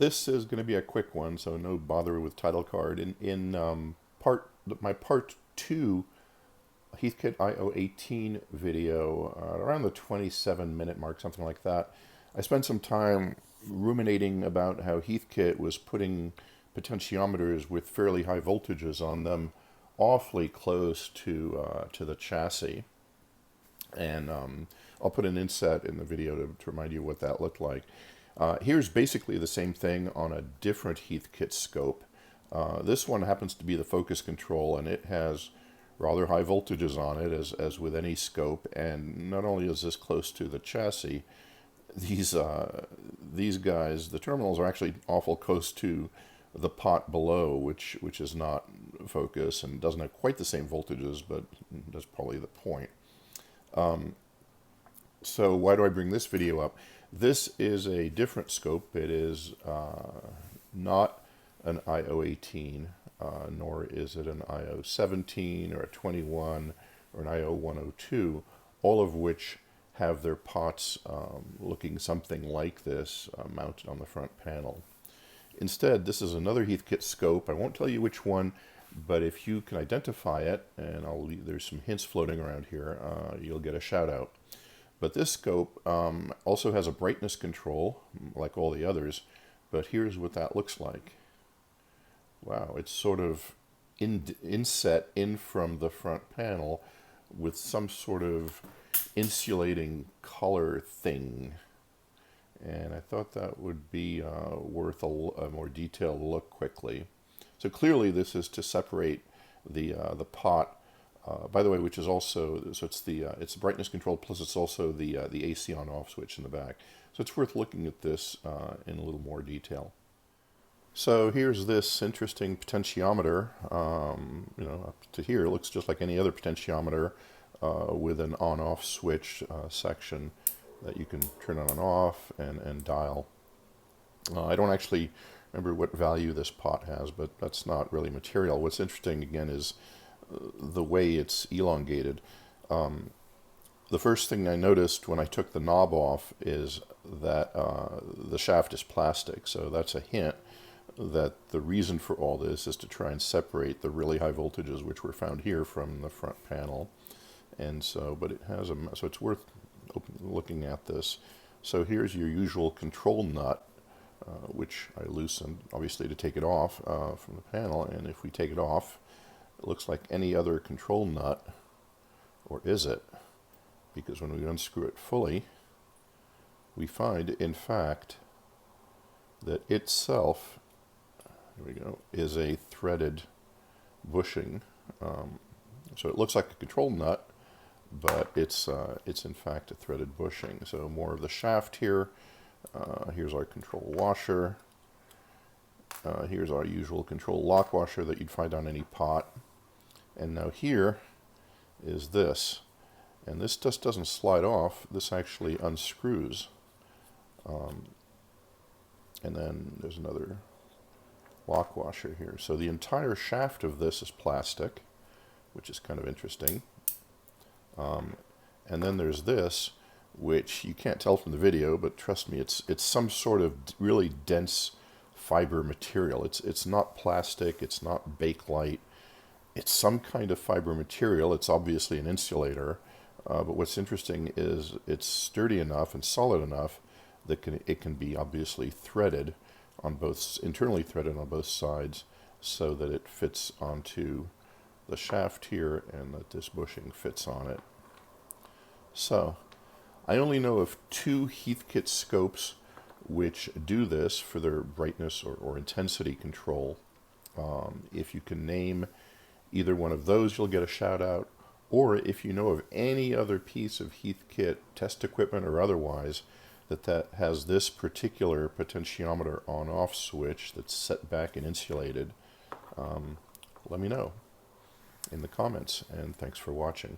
This is going to be a quick one, so no bother with title card. My part 2 Heathkit IO18 video, around the 27-minute mark, something like that, I spent some time ruminating about how Heathkit was putting potentiometers with fairly high voltages on them awfully close to the chassis. And I'll put an inset in the video to remind you what that looked like. Here's basically the same thing on a different Heathkit scope. This one happens to be the focus control, and it has rather high voltages on it, as with any scope. And not only is this close to the chassis, these guys, the terminals are actually awful close to the pot below, which is not focus and doesn't have quite the same voltages, but that's probably the point. So why do I bring this video up? This is a different scope. It is not an IO18, nor is it an IO17 or a 21 or an IO102, all of which have their pots looking something like this, mounted on the front panel. Instead, this is another Heathkit scope. I won't tell you which one, but if you can identify it, and there's some hints floating around here, you'll get a shout out. But this scope also has a brightness control, like all the others, but here's what that looks like. Wow, it's sort of inset in from the front panel with some sort of insulating color thing. And I thought that would be worth a more detailed look quickly. So clearly this is to separate the pot, by the way, which is also, so it's brightness control, plus it's also the AC on-off switch in the back. So it's worth looking at this in a little more detail. So here's this interesting potentiometer. Up to here, it looks just like any other potentiometer with an on-off switch section that you can turn on and off and dial. I don't actually remember what value this pot has, but that's not really material. What's interesting, again, is the way it's elongated. The first thing I noticed when I took the knob off is that the shaft is plastic, so that's a hint that the reason for all this is to try and separate the really high voltages, which were found here, from the front panel. And so, but it has so it's worth looking at this. So here's your usual control nut, which I loosened, obviously, to take it off from the panel. And if we take it off, it looks like any other control nut, or is it? Because when we unscrew it fully, we find, in fact, that itself, here we go, is a threaded bushing. So it looks like a control nut, but it's in fact a threaded bushing. So more of the shaft here. Here's our control washer. Here's our usual control lock washer that you'd find on any pot. And now here is this. And this just doesn't slide off. This actually unscrews. And then there's another lock washer here. So the entire shaft of this is plastic, which is kind of interesting. And then there's this, which you can't tell from the video, but trust me, it's some sort of really dense fiber material. It's not plastic, it's not Bakelite, it's some kind of fiber material. It's obviously an insulator, but what's interesting is it's sturdy enough and solid enough that it can be obviously threaded on both, internally threaded on both sides, so that it fits onto the shaft here and that this bushing fits on it. So I only know of 2 Heathkit scopes which do this for their brightness or intensity control. If you can name either one of those, you'll get a shout out. Or if you know of any other piece of Heathkit test equipment or otherwise that has this particular potentiometer on-off switch that's set back and insulated, let me know in the comments. And thanks for watching.